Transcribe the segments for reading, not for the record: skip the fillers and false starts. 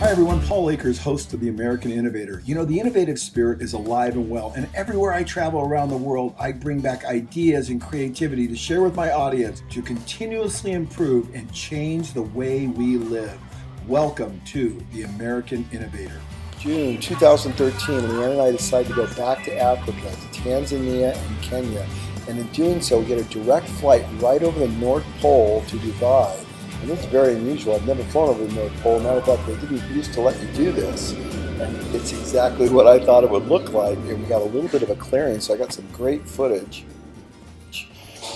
Hi everyone, Paul Akers, host of the American Innovator. You know, the innovative spirit is alive and well, and everywhere I travel around the world, I bring back ideas and creativity to share with my audience to continuously improve and change the way we live. Welcome to the American Innovator. June 2013, Leanne and I decided to go back to Africa, to Tanzania and Kenya. And in doing so, we get a direct flight right over the North Pole to Dubai. And it's very unusual. I've never flown over the North Pole. Matter of fact, they used to let you do this. And it's exactly what I thought it would look like. And we got a little bit of a clearing, so I got some great footage.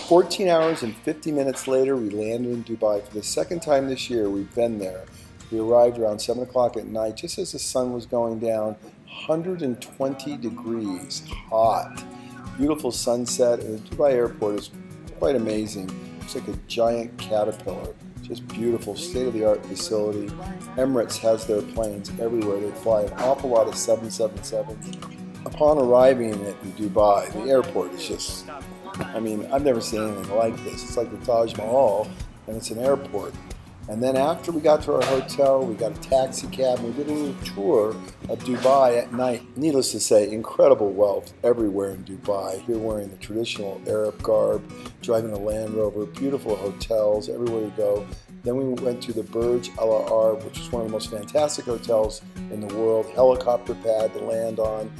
14 hours and 50 minutes later, we landed in Dubai. For the second time this year, we've been there. We arrived around 7 o'clock at night, just as the sun was going down. 120 degrees, hot. Beautiful sunset, and the Dubai airport is quite amazing. It's like a giant caterpillar. Just beautiful, state-of-the-art facility. Emirates has their planes everywhere. They fly an awful lot of 777s. Upon arriving at Dubai, the airport is just, I mean, I've never seen anything like this. It's like the Taj Mahal, and it's an airport. And then after we got to our hotel, we got a taxi cab, and we did a little tour of Dubai at night. Needless to say, incredible wealth everywhere in Dubai. Here wearing the traditional Arab garb, driving a Land Rover, beautiful hotels everywhere you go. Then we went to the Burj Al Arab, which is one of the most fantastic hotels in the world, helicopter pad to land on.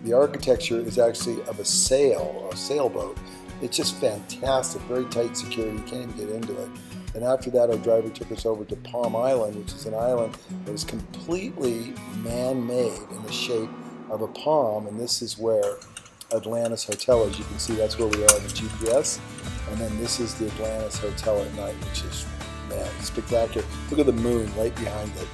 The architecture is actually of a sailboat. It's just fantastic, very tight security, you can't even get into it. And after that, our driver took us over to Palm Island, which is an island that is completely man-made in the shape of a palm. And this is where Atlantis Hotel is. You can see that's where we are in the GPS. And then this is the Atlantis Hotel at night, which is, man, spectacular. Look at the moon right behind it.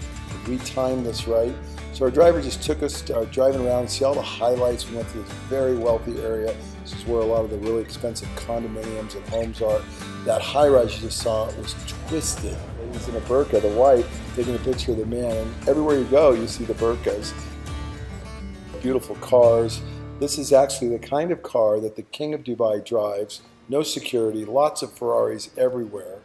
We timed this right. So our driver just took us driving around, see all the highlights. We went to this very wealthy area. This is where a lot of the really expensive condominiums and homes are. That high-rise you just saw was twisted. Ladies in a burqa, the wife, taking a picture of the man. And everywhere you go, you see the burqas. Beautiful cars. This is actually the kind of car that the King of Dubai drives. No security, lots of Ferraris everywhere.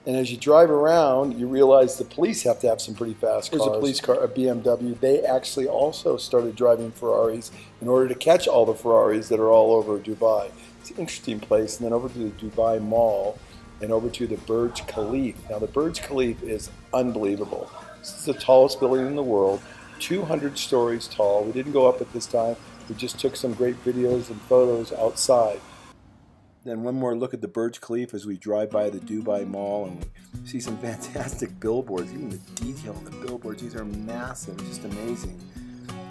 And as you drive around, you realize the police have to have some pretty fast cars. There's a police car, a BMW. They actually also started driving Ferraris in order to catch all the Ferraris that are all over Dubai. It's an interesting place. And then over to the Dubai Mall and over to the Burj Khalifa. Now the Burj Khalifa is unbelievable. This is the tallest building in the world, 200 stories tall. We didn't go up at this time. We just took some great videos and photos outside. Then one more look at the Burj Khalifa as we drive by the Dubai Mall, and we see some fantastic billboards. Even the detail of the billboards, these are massive, just amazing.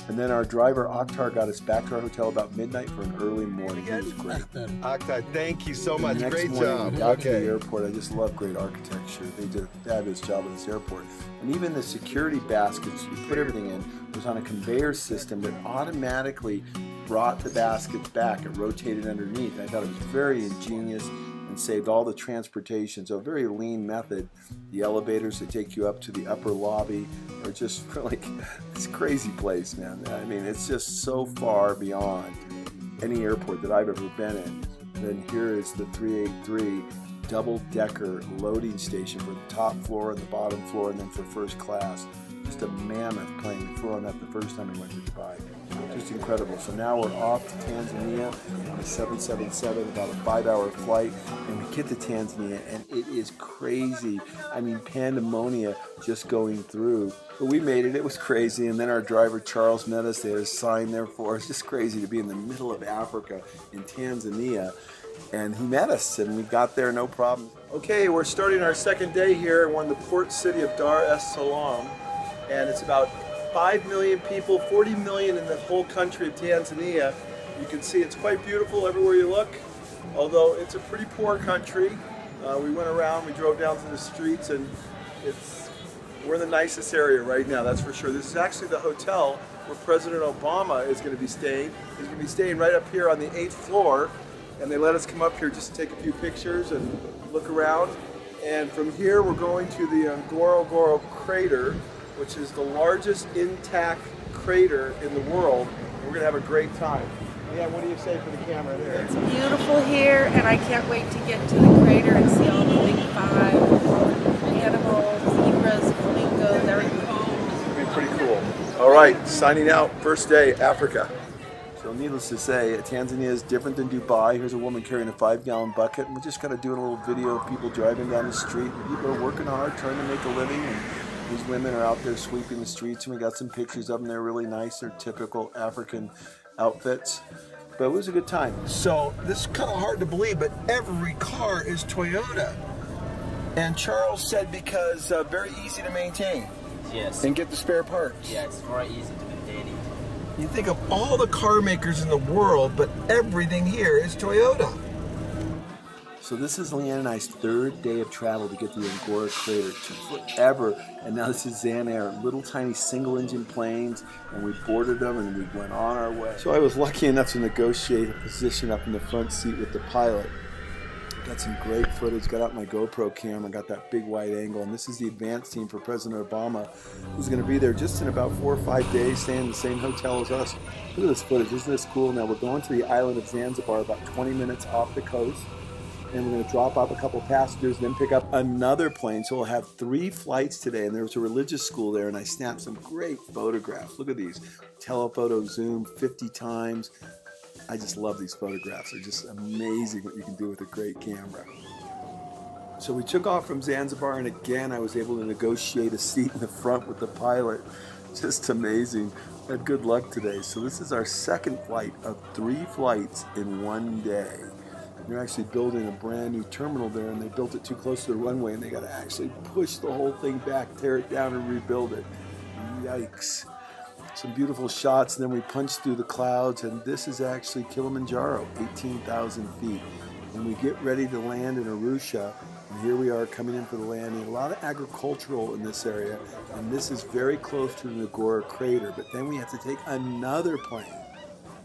And then our driver, Akhtar, got us back to our hotel about midnight for an early morning. He was great. Akhtar, thank you so much. Great job. Got to the airport. I just love great architecture. They did a fabulous job at this airport. And even the security baskets you put everything in was on a conveyor system that automatically brought the baskets back. It rotated underneath. I thought it was very ingenious and saved all the transportation. So a very lean method. The elevators that take you up to the upper lobby are just like this crazy place, man. I mean, it's just so far beyond any airport that I've ever been in. Then here is the 383 double-decker loading station for the top floor and the bottom floor, and then for first class. Just a mammoth plane. We flew on that the first time we went to Dubai. Just incredible. So now we're off to Tanzania on a 777, about a 5-hour flight, and we get to Tanzania, and it is crazy. I mean, pandemonia just going through. But we made it. It was crazy. And then our driver, Charles, met us. They had a sign there for us. Just crazy to be in the middle of Africa in Tanzania. And he met us, and we got there no problem. Okay, we're starting our second day here. We're in the port city of Dar es Salaam, and it's about 5 million people, 40 million in the whole country of Tanzania. You can see it's quite beautiful everywhere you look, although it's a pretty poor country. We went around, we drove down to the streets, and we're in the nicest area right now, that's for sure. This is actually the hotel where President Obama is going to be staying. He's going to be staying right up here on the 8th floor, and they let us come up here just to take a few pictures and look around. And from here we're going to the Ngorongoro Crater, which is the largest intact crater in the world. We're going to have a great time. Yeah, what do you say for the camera there? It's beautiful here, and I can't wait to get to the crater and see all the big five animals, zebras, flamingos, everything. It's going to be pretty right, signing out, first day, Africa. So needless to say, Tanzania is different than Dubai. Here's a woman carrying a 5-gallon bucket, and we're just kind of doing a little video of people driving down the street. People are working hard, trying to make a living, and these women are out there sweeping the streets, and we got some pictures of them. They're really nice. They're typical African outfits, but it was a good time. So this is kind of hard to believe, but every car is Toyota. And Charles said because very easy to maintain. Yes. And get the spare parts. Yeah, it's very easy to maintain it. You think of all the car makers in the world, but everything here is Toyota. So this is Leanne and I's third day of travel to get to the Ngorongoro Crater. It took forever, and now this is Zanair, little tiny single-engine planes, and we boarded them and we went on our way. So I was lucky enough to negotiate a position up in the front seat with the pilot. Got some great footage, got out my GoPro camera, got that big wide angle, and this is the advance team for President Obama, who's going to be there just in about 4 or 5 days, staying in the same hotel as us. Look at this footage, isn't this cool? Now we're going to the island of Zanzibar, about 20 minutes off the coast, and we're going to drop off a couple passengers and then pick up another plane. So we'll have 3 flights today, and there was a religious school there, and I snapped some great photographs. Look at these, telephoto zoom 50 times. I just love these photographs. They're just amazing what you can do with a great camera. So we took off from Zanzibar, and again I was able to negotiate a seat in the front with the pilot. Just amazing. I had good luck today. So this is our second flight of 3 flights in one day. They're actually building a brand new terminal there, and they built it too close to the runway, and they got to actually push the whole thing back, tear it down, and rebuild it. Yikes. Some beautiful shots, and then we punched through the clouds, and this is actually Kilimanjaro, 18,000 feet. And we get ready to land in Arusha, and here we are coming in for the landing. A lot of agricultural in this area, and this is very close to the Ngorongoro Crater, but then we have to take another plane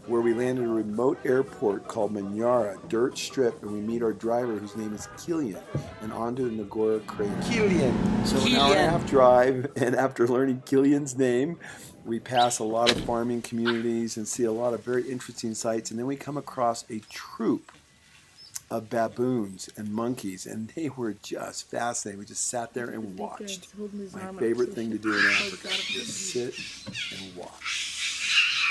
where we land at a remote airport called Manyara, dirt strip, and we meet our driver, whose name is Killian, and onto the Ngorongoro Crater. Killian. So an hour and a half drive, and after learning Killian's name, we pass a lot of farming communities and see a lot of very interesting sights, and then we come across a troop of baboons and monkeys, and they were just fascinating. We just sat there and watched. My favorite thing to do in Africa, just sit and watch.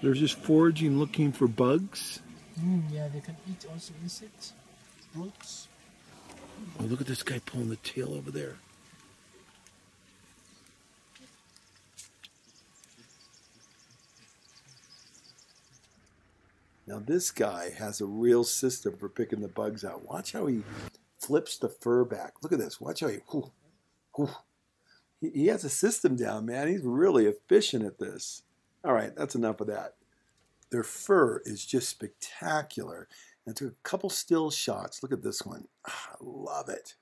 They're just foraging, looking for bugs. Yeah, they can eat also insects, fruits. Oh, look at this guy pulling the tail over there. Now this guy has a real system for picking the bugs out. Watch how he flips the fur back. Look at this. Watch how he has a system down, man. He's really efficient at this. All right, that's enough of that. Their fur is just spectacular. And I took a couple still shots. Look at this one. I love it.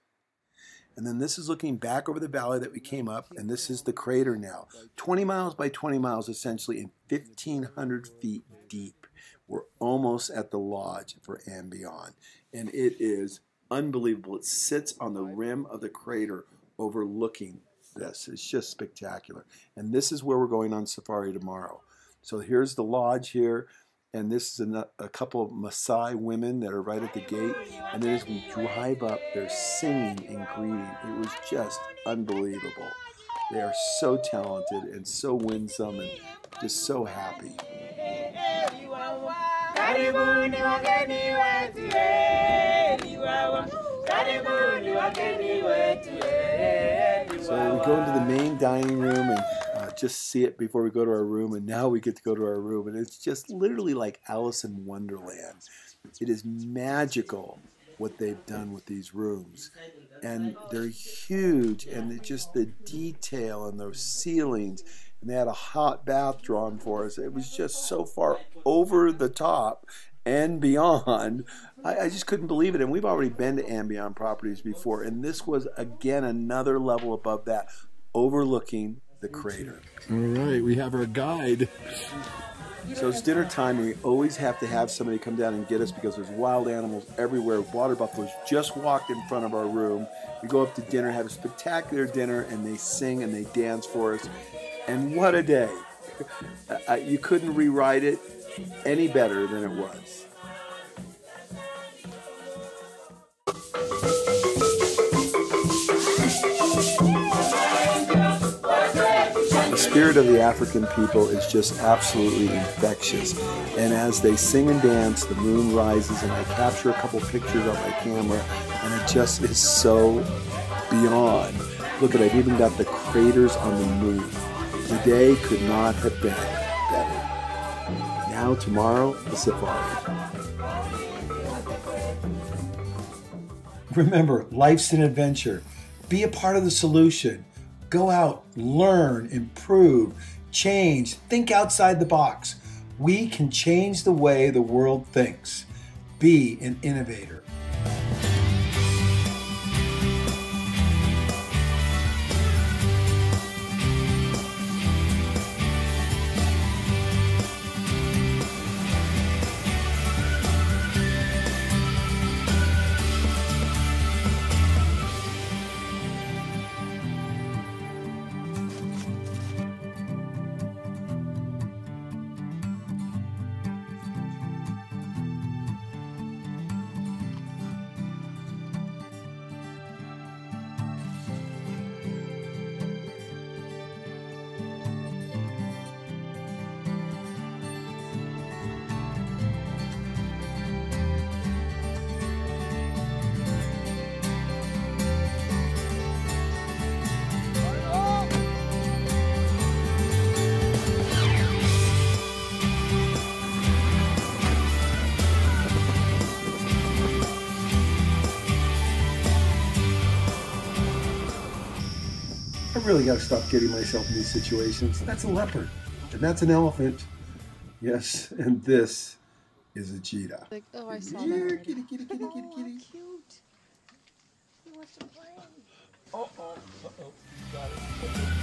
And then this is looking back over the valley that we came up, and this is the crater now. 20 miles by 20 miles, essentially, and 1,500 feet deep. We're almost at the lodge for Ambion, and it is unbelievable. It sits on the rim of the crater overlooking this. It's just spectacular. And this is where we're going on safari tomorrow. So here's the lodge here, and this is a couple of Maasai women that are right at the gate. And then as we drive up, they're singing and greeting. It was just unbelievable. They are so talented and so winsome and just so happy. So we go into the main dining room and just see it before we go to our room, and now we get to go to our room, and it's just literally like Alice in Wonderland. It is magical what they've done with these rooms, and they're huge, and it's just the detail and those ceilings, and they had a hot bath drawn for us. It was just so far over the top and beyond. I just couldn't believe it. And we've already been to Ambion properties before, and this was again another level above that, overlooking the crater. All right, we have our guide. So it's dinner time, and we always have to have somebody come down and get us because there's wild animals everywhere. Water buffaloes just walked in front of our room. We go up to dinner, have a spectacular dinner, and they sing and they dance for us. And what a day. You couldn't rewrite it any better than it was. spirit of the African people is just absolutely infectious. And as they sing and dance, the moon rises, and I capture a couple pictures on my camera, and it just is so beyond. Look at it, I've even got the craters on the moon. The day could not have been better. Now tomorrow, the safari. Remember, life's an adventure. Be a part of the solution. Go out, learn, improve, change, think outside the box. We can change the way the world thinks. Be an innovator. I really got to stop getting myself in these situations. That's a leopard, and that's an elephant. Yes, and this is a cheetah. Like, oh, I saw Here, that. kitty, kitty, kitty, kitty, kitty. Cute. He wants to play. Uh-oh. Uh-oh. You got it.